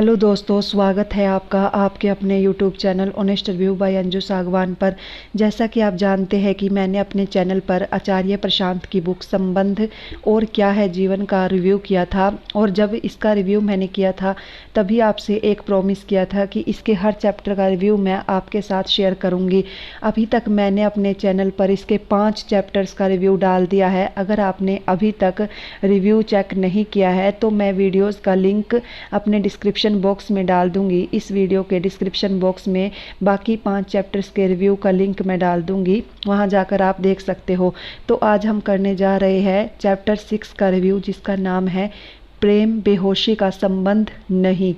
Hello दोस्तों, स्वागत है आपका आपके अपने YouTube channel honest review by Anju Sagwan पर। जैसा कि आप जानते हैं कि मैंने अपने चैनल पर आचार्य प्रशांत की बुक संबंध और क्या है जीवन का रिव्यू किया था। और जब इसका रिव्यू मैंने किया था तभी आपसे एक प्रॉमिस किया था कि इसके हर चैप्टर का रिव्यू मैं आपके साथ शेयर करूँगी। अभी तक मैंने अपने चैनल पर इसके 5 चैप्टर्स का रिव्यू डाल दिया है। अगर आपने अभी तक रिव्यू चेक नहीं किया है तो मैं वीडियोज़ का लिंक अपने डिस्क्रिप्शन बॉक्स में डाल दूंगी। इस वीडियो के डिस्क्रिप्शन बॉक्स में बाकी 5 चैप्टर्स के रिव्यू का लिंक मैं डाल दूंगी, वहां जाकर आप देख सकते हो। तो आज हम करने जा रहे हैं चैप्टर 6 का रिव्यू, जिसका नाम है प्रेम बेहोशी का संबंध नहीं।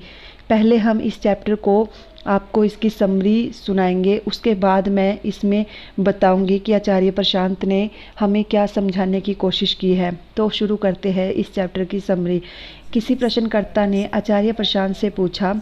पहले हम इस चैप्टर को आपको इसकी समरी सुनाएंगे, उसके बाद मैं इसमें बताऊंगी कि आचार्य प्रशांत ने हमें क्या समझाने की कोशिश की है। तो शुरू करते हैं इस चैप्टर की समरी। किसी प्रश्नकर्ता ने आचार्य प्रशांत से पूछा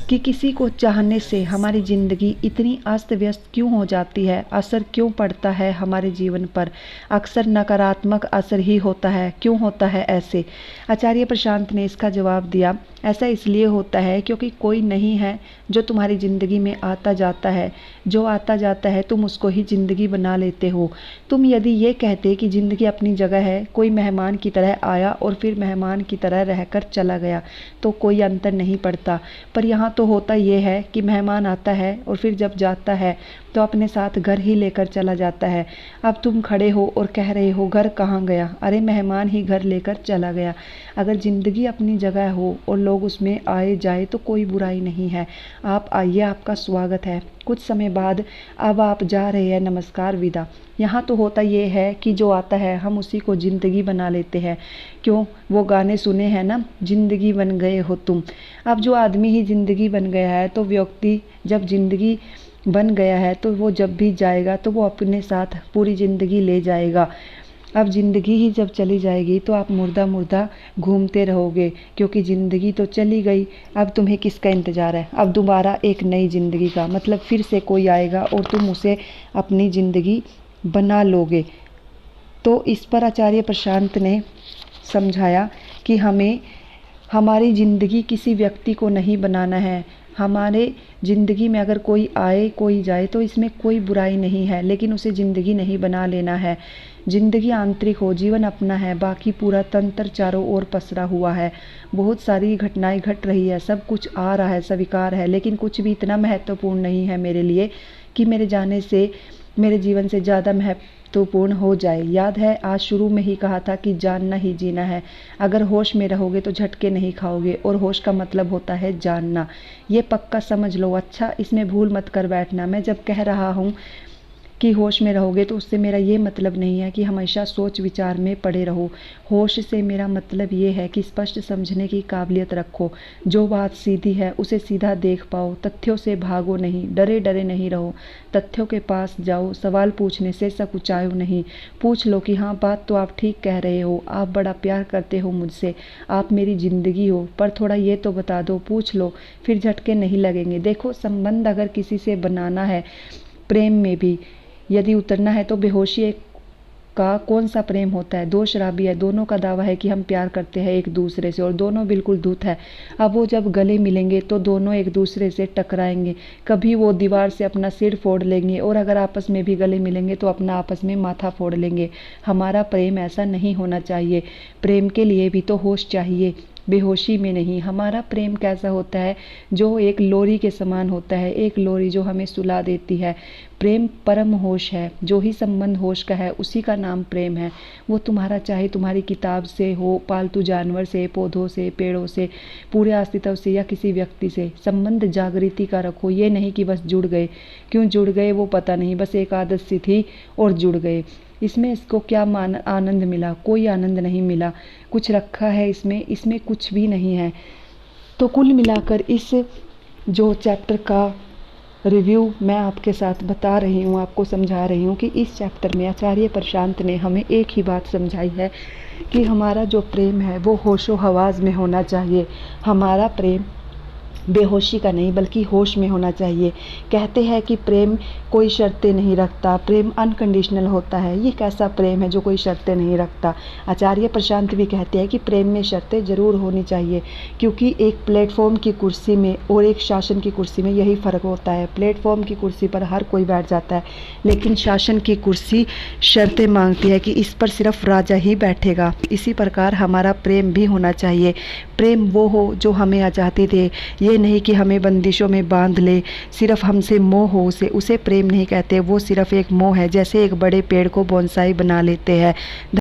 कि किसी को चाहने से हमारी ज़िंदगी इतनी अस्त व्यस्त क्यों हो जाती है, असर क्यों पड़ता है हमारे जीवन पर, अक्सर नकारात्मक असर ही होता है, क्यों होता है ऐसे। आचार्य प्रशांत ने इसका जवाब दिया, ऐसा इसलिए होता है क्योंकि कोई नहीं है जो तुम्हारी ज़िंदगी में आता जाता है। जो आता जाता है तुम उसको ही ज़िंदगी बना लेते हो। तुम यदि ये कहते कि ज़िंदगी अपनी जगह है, कोई मेहमान की तरह आया और फिर मेहमान की तरह रहकर चला गया, तो कोई अंतर नहीं पड़ता। पर यहाँ तो होता ये है कि मेहमान आता है और फिर जब जाता है तो अपने साथ घर ही लेकर चला जाता है। अब तुम खड़े हो और कह रहे हो घर कहाँ गया, अरे मेहमान ही घर लेकर चला गया। अगर ज़िंदगी अपनी जगह हो और लोग उसमें आए जाए तो कोई बुराई नहीं है। आप आइए, आपका स्वागत है। कुछ समय बाद अब आप जा रहे हैं, नमस्कार, विदा। यहाँ तो होता ये है कि जो आता है हम उसी को ज़िंदगी बना लेते हैं। क्यों, वो गाने सुने हैं ना, ज़िंदगी बन गए हो तुम। अब जो आदमी ही ज़िंदगी बन गया है तो व्यक्ति जब ज़िंदगी बन गया है तो वो जब भी जाएगा तो वो अपने साथ पूरी ज़िंदगी ले जाएगा। अब ज़िंदगी ही जब चली जाएगी तो आप मुर्दा मुर्दा घूमते रहोगे, क्योंकि ज़िंदगी तो चली गई। अब तुम्हें किसका इंतज़ार है? अब दोबारा एक नई ज़िंदगी का, मतलब फिर से कोई आएगा और तुम उसे अपनी ज़िंदगी बना लोगे। तो इस पर आचार्य प्रशांत ने समझाया कि हमें हमारी ज़िंदगी किसी व्यक्ति को नहीं बनाना है। हमारे ज़िंदगी में अगर कोई आए कोई जाए तो इसमें कोई बुराई नहीं है, लेकिन उसे ज़िंदगी नहीं बना लेना है। ज़िंदगी आंतरिक हो, जीवन अपना है, बाकी पूरा तंत्र चारों ओर पसरा हुआ है। बहुत सारी घटनाएं घट रही है, सब कुछ आ रहा है, स्वीकार है, लेकिन कुछ भी इतना महत्वपूर्ण नहीं है मेरे लिए कि मेरे जाने से मेरे जीवन से ज़्यादा महत्वपूर्ण हो जाए। याद है आज शुरू में ही कहा था कि जानना ही जीना है। अगर होश में रहोगे तो झटके नहीं खाओगे, और होश का मतलब होता है जानना। ये पक्का समझ लो। अच्छा, इसमें भूल मत कर बैठना। मैं जब कह रहा हूँ कि होश में रहोगे तो उससे मेरा ये मतलब नहीं है कि हमेशा सोच विचार में पड़े रहो। होश से मेरा मतलब ये है कि स्पष्ट समझने की काबिलियत रखो। जो बात सीधी है उसे सीधा देख पाओ। तथ्यों से भागो नहीं, डरे डरे नहीं रहो। तथ्यों के पास जाओ, सवाल पूछने से सकुचाओ नहीं। पूछ लो कि हाँ, बात तो आप ठीक कह रहे हो, आप बड़ा प्यार करते हो मुझसे, आप मेरी ज़िंदगी हो, पर थोड़ा ये तो बता दो। पूछ लो, फिर झटके नहीं लगेंगे। देखो, संबंध अगर किसी से बनाना है, प्रेम में भी यदि उतरना है तो बेहोशी का कौन सा प्रेम होता है? दो शराबी है, दोनों का दावा है कि हम प्यार करते हैं एक दूसरे से और दोनों बिल्कुल धुत है। अब वो जब गले मिलेंगे तो दोनों एक दूसरे से टकराएंगे, कभी वो दीवार से अपना सिर फोड़ लेंगे, और अगर आपस में भी गले मिलेंगे तो अपना आपस में माथा फोड़ लेंगे। हमारा प्रेम ऐसा नहीं होना चाहिए। प्रेम के लिए भी तो होश चाहिए, बेहोशी में नहीं। हमारा प्रेम कैसा होता है? जो एक लोरी के समान होता है, एक लोरी जो हमें सुला देती है। प्रेम परम होश है। जो ही संबंध होश का है उसी का नाम प्रेम है। वो तुम्हारा चाहे तुम्हारी किताब से हो, पालतू जानवर से, पौधों से, पेड़ों से, पूरे अस्तित्व से, या किसी व्यक्ति से। संबंध जागृति का रखो, ये नहीं कि बस जुड़ गए। क्यों जुड़ गए वो पता नहीं, बस एक आदत सी थी और जुड़ गए। इसमें इसको क्या आनंद मिला? कोई आनंद नहीं मिला। कुछ रखा है इसमें कुछ भी नहीं है। तो कुल मिलाकर इस जो चैप्टर का रिव्यू मैं आपके साथ बता रही हूँ, आपको समझा रही हूँ कि इस चैप्टर में आचार्य प्रशांत ने हमें एक ही बात समझाई है कि हमारा जो प्रेम है वो होशो हवास में होना चाहिए। हमारा प्रेम बेहोशी का नहीं बल्कि होश में होना चाहिए। कहते हैं कि प्रेम कोई शर्तें नहीं रखता, प्रेम अनकंडीशनल होता है। ये कैसा प्रेम है जो कोई शर्तें नहीं रखता। आचार्य प्रशांत भी कहते हैं कि प्रेम में शर्तें ज़रूर होनी चाहिए, क्योंकि एक प्लेटफॉर्म की कुर्सी में और एक शासन की कुर्सी में यही फ़र्क होता है। प्लेटफॉर्म की कुर्सी पर हर कोई बैठ जाता है, लेकिन शासन की कुर्सी शर्तें मांगती है कि इस पर सिर्फ राजा ही बैठेगा। इसी प्रकार हमारा प्रेम भी होना चाहिए। प्रेम वो हो जो हमें आज़ादी दे, ये नहीं कि हमें बंदिशों में बांध ले। सिर्फ हमसे मोह हो उसे प्रेम नहीं कहते, वो सिर्फ एक मोह है। जैसे एक बड़े पेड़ को बोनसाई बना लेते हैं।